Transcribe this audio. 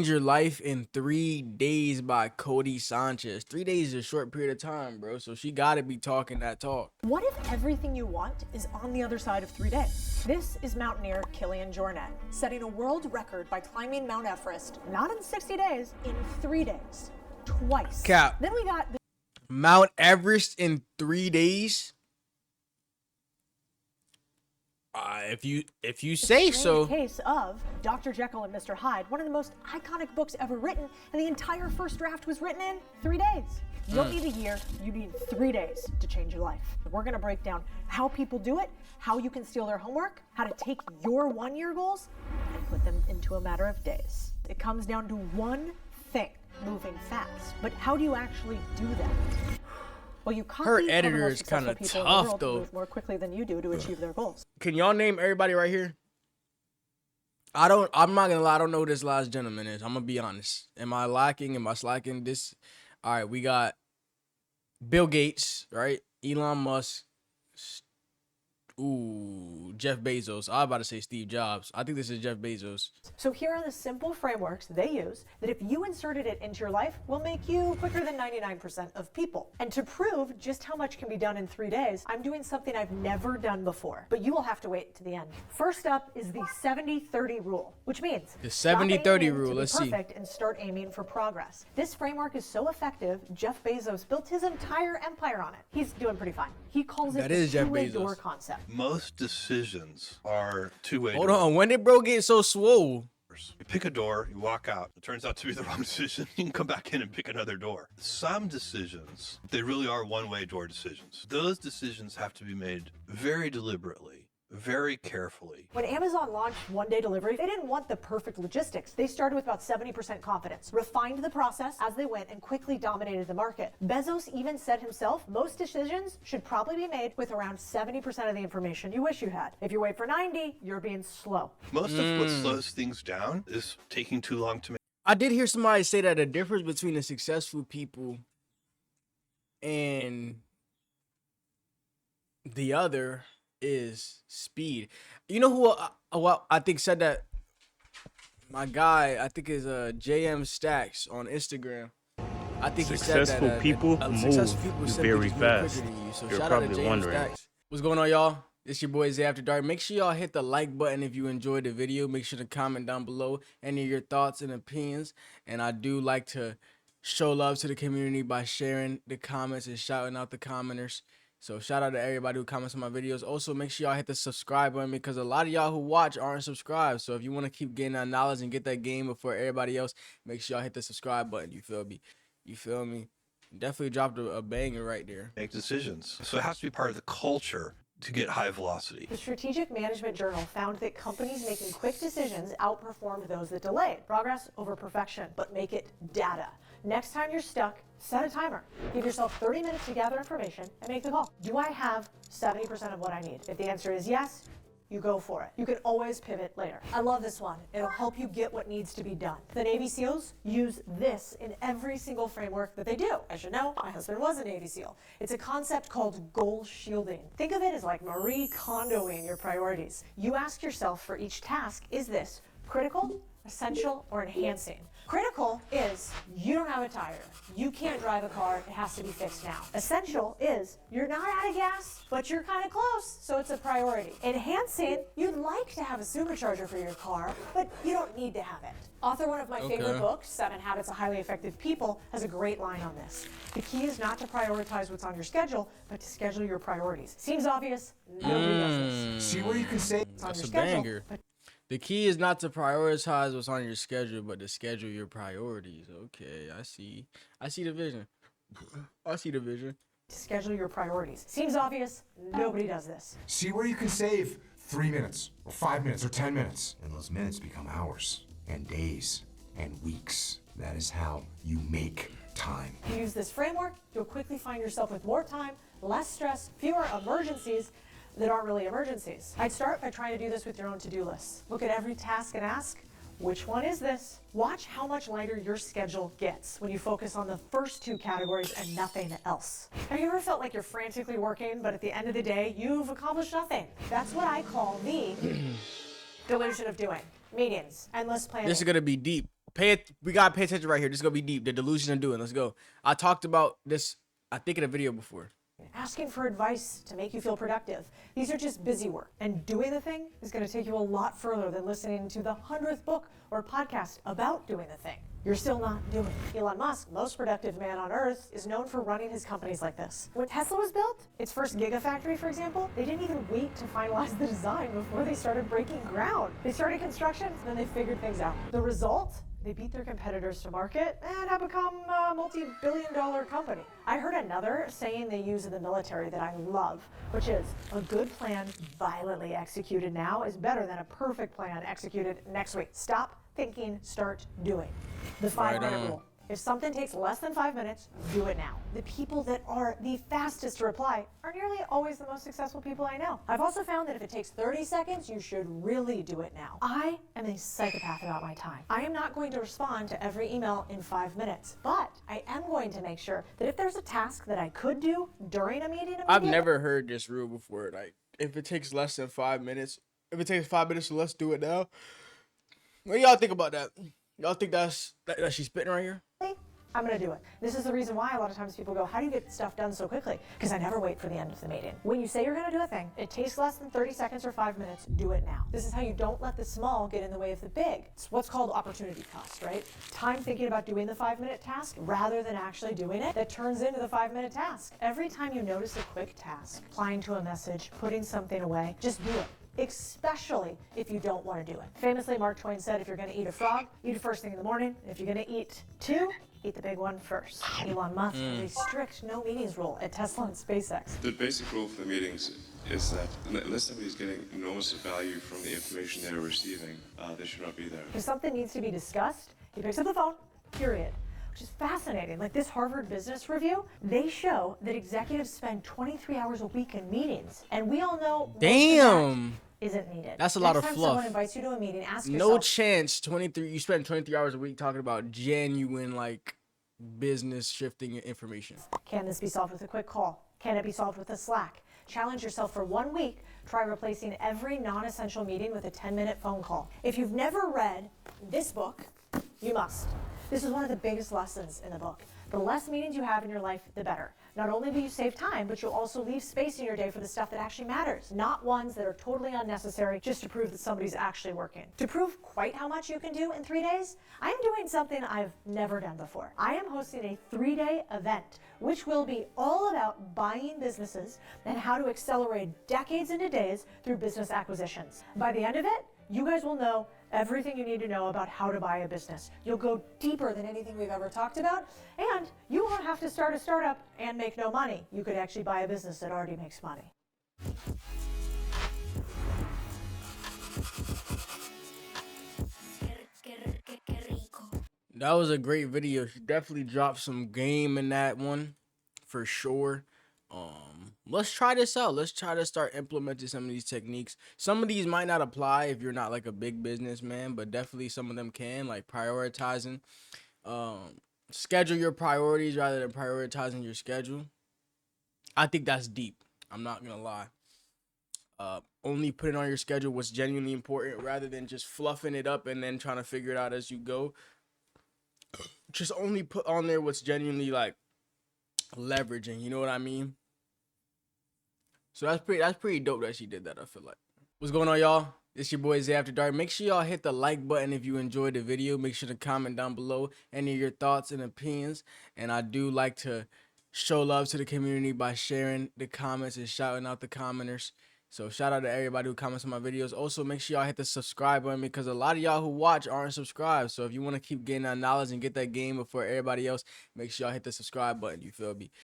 Your Life in 3 Days by Codie Sanchez. 3 days is a short period of time, bro. So she gotta be talking that talk. What if everything you want is on the other side of 3 days? This is mountaineer Kilian Jornet, setting a world record by climbing Mount Everest, not in 60 days, in 3 days. Twice. Cap. Then we got Mount Everest in 3 days? If you say so. Case of Dr. Jekyll and Mr. Hyde, one of the most iconic books ever written, and the entire first draft was written in 3 days. You don't need a year, you need 3 days to change your life. We're gonna break down how people do it, how you can steal their homework, how to take your 1-year goals and put them into a matter of days. It comes down to one thing, moving fast. But how do you actually do that? Well, you Her editor is kind of tough though. Move more quickly than you do to achieve their goals. Can y'all name everybody right here? I'm not gonna lie, I don't know who this last gentleman is. I'm gonna be honest. Am I lacking? Am I slacking? This. All right, we got Bill Gates, right? Elon Musk. Ooh, Jeff Bezos. I was about to say Steve Jobs. I think this is Jeff Bezos. So here are the simple frameworks they use that if you inserted it into your life will make you quicker than 99% of people. And to prove just how much can be done in 3 days, I'm doing something I've never done before, but you will have to wait to the end. First up is the 70-30 rule, which means the 70-30 rule. Let's see. Perfect and start aiming for progress. This framework is so effective, Jeff Bezos built his entire empire on it. He's doing pretty fine. He calls it the two-way door concept. Most decisions are two-way doors. Hold on, when did bro get so swole? You pick a door, you walk out. It turns out to be the wrong decision. You can come back in and pick another door. Some decisions, they really are one-way door decisions. Those decisions have to be made very deliberately, very carefully. When Amazon launched one-day delivery, they didn't want the perfect logistics. They started with about 70% confidence, refined the process as they went, and quickly dominated the market. Bezos even said himself, most decisions should probably be made with around 70% of the information you wish you had. If you wait for 90, you're being slow. Most of what slows things down is taking too long to make. I did hear somebody say that the difference between the successful people and the other is speed. You know who I think said that? My guy, I think is JM Stacks on Instagram. I think successful he said that people move very fast. So You're shout out to probably JM wondering. Stacks. What's going on, y'all? It's your boy ZayyAfterDark. Make sure y'all hit the like button if you enjoyed the video. Make sure to comment down below any of your thoughts and opinions. And I do like to show love to the community by sharing the comments and shouting out the commenters. So shout out to everybody who comments on my videos. Also, make sure y'all hit the subscribe button because a lot of y'all who watch aren't subscribed. So if you want to keep getting that knowledge and get that game before everybody else, make sure y'all hit the subscribe button. You feel me? You feel me? Definitely dropped a banger right there. Make decisions. So it has to be part of the culture to get high velocity. The Strategic Management Journal found that companies making quick decisions outperformed those that delayed. Progress over perfection, but make it data. Next time you're stuck, set a timer. Give yourself 30 minutes to gather information and make the call. Do I have 70% of what I need? If the answer is yes, you go for it. You can always pivot later. I love this one. It'll help you get what needs to be done. The Navy SEALs use this in every single framework that they do. As you know, my husband was a Navy SEAL. It's a concept called goal shielding. Think of it as like Marie Kondoing your priorities. You ask yourself for each task, is this critical, essential, or enhancing? Critical is you don't have a tire, you can't drive a car, it has to be fixed now. Essential is you're not out of gas, but you're kind of close, so it's a priority. Enhancing, you'd like to have a supercharger for your car, but you don't need to have it. Author one of my favorite books, 7 Habits of Highly Effective People, has a great line on this. The key is not to prioritize what's on your schedule, but to schedule your priorities. Seems obvious, nobody does this. See where you can save. That's a banger. The key is not to prioritize what's on your schedule, but to schedule your priorities. Okay, I see. I see the vision. I see the vision. To schedule your priorities. Seems obvious, nobody does this. See where you can save 3 minutes, or 5 minutes, or 10 minutes. And those minutes become hours, and days, and weeks. That is how you make time. You use this framework, you'll quickly find yourself with more time, less stress, fewer emergencies that aren't really emergencies. I'd start by trying to do this with your own to-do list. Look at every task and ask, which one is this? Watch how much lighter your schedule gets when you focus on the first 2 categories and nothing else. Have you ever felt like you're frantically working, but at the end of the day, you've accomplished nothing? That's what I call the delusion of doing. Meetings, endless planning. This is gonna be deep. We gotta pay attention right here. This is gonna be deep. The delusion of doing. Let's go. I talked about this, I think, in a video before. Asking for advice to make you feel productive. These are just busy work. And doing the thing is going to take you a lot further than listening to the 100th book or podcast about doing the thing. You're still not doing it. Elon Musk, most productive man on earth, is known for running his companies like this. When Tesla was built, its first gigafactory, for example, they didn't even wait to finalize the design before they started breaking ground. They started construction, then they figured things out. The result? They beat their competitors to market and have become a multi-billion-dollar company. I heard another saying they use in the military that I love, which is, a good plan violently executed now is better than a perfect plan executed next week. Stop thinking, start doing. The 5-minute rule. If something takes less than 5 minutes, do it now. The people that are the fastest to reply are nearly always the most successful people I know. I've also found that if it takes 30 seconds, you should really do it now. I am a psychopath about my time. I am not going to respond to every email in 5 minutes, but I am going to make sure that if there's a task that I could do during a meeting, I've never heard this rule before. Like, if it takes less than 5 minutes, if it takes 5 minutes, so let's do it now. What do y'all think about that? Y'all think that she's spitting right here? I'm gonna do it. This is the reason why a lot of times people go, how do you get stuff done so quickly? Because I never wait for the end of the meeting. When you say you're gonna do a thing, it takes less than 30 seconds or 5 minutes, do it now. This is how you don't let the small get in the way of the big. It's what's called opportunity cost, right? Time thinking about doing the 5-minute task rather than actually doing it, that turns into the 5-minute task. Every time you notice a quick task, replying to a message, putting something away, just do it. Especially if you don't want to do it. Famously, Mark Twain said, if you're going to eat a frog, eat it first thing in the morning. If you're going to eat two, eat the big one first. Elon Musk has a strict no meetings rule at Tesla and SpaceX. The basic rule for the meetings is that unless somebody's getting enormous value from the information they're receiving, they should not be there. If something needs to be discussed, he picks up the phone, period. Which is fascinating. Like this Harvard Business Review, they show that executives spend 23 hours a week in meetings. And we all know damn, isn't needed. That's a lot of Next time fluff. someone invites you to a meeting, ask No yourself, chance 23 you spend 23 hours a week talking about genuine like business shifting information. Can this be solved with a quick call? Can it be solved with a Slack? Challenge yourself for 1 week. Try replacing every non-essential meeting with a 10-minute phone call. If you've never read this book, you must. This is one of the biggest lessons in the book. The less meetings you have in your life, the better. Not only will you save time, but you'll also leave space in your day for the stuff that actually matters, not ones that are totally unnecessary just to prove that somebody's actually working. To prove quite how much you can do in 3 days, I am doing something I've never done before. I am hosting a 3-day event, which will be all about buying businesses and how to accelerate decades into days through business acquisitions. By the end of it, you guys will know everything you need to know about how to buy a business. You'll go deeper than anything we've ever talked about, and you won't have to start a startup and make no money. You could actually buy a business that already makes money. That was a great video. She definitely dropped some game in that one for sure. Let's try this out. Let's try to start implementing some of these techniques. Some of these might not apply if you're not like a big businessman, but definitely some of them can, like prioritizing. Schedule your priorities rather than prioritizing your schedule. I think that's deep. I'm not gonna lie. Only putting on your schedule what's genuinely important rather than just fluffing it up and then trying to figure it out as you go. Just only put on there what's genuinely like leveraging, you know what I mean? So that's pretty dope that she did that, I feel like. What's going on, y'all? It's your boy ZayyAfterDark. Make sure y'all hit the like button if you enjoyed the video. Make sure to comment down below any of your thoughts and opinions. And I do like to show love to the community by sharing the comments and shouting out the commenters. So shout out to everybody who comments on my videos. Also, make sure y'all hit the subscribe button because a lot of y'all who watch aren't subscribed. So if you want to keep getting that knowledge and get that game before everybody else, make sure y'all hit the subscribe button. You feel me?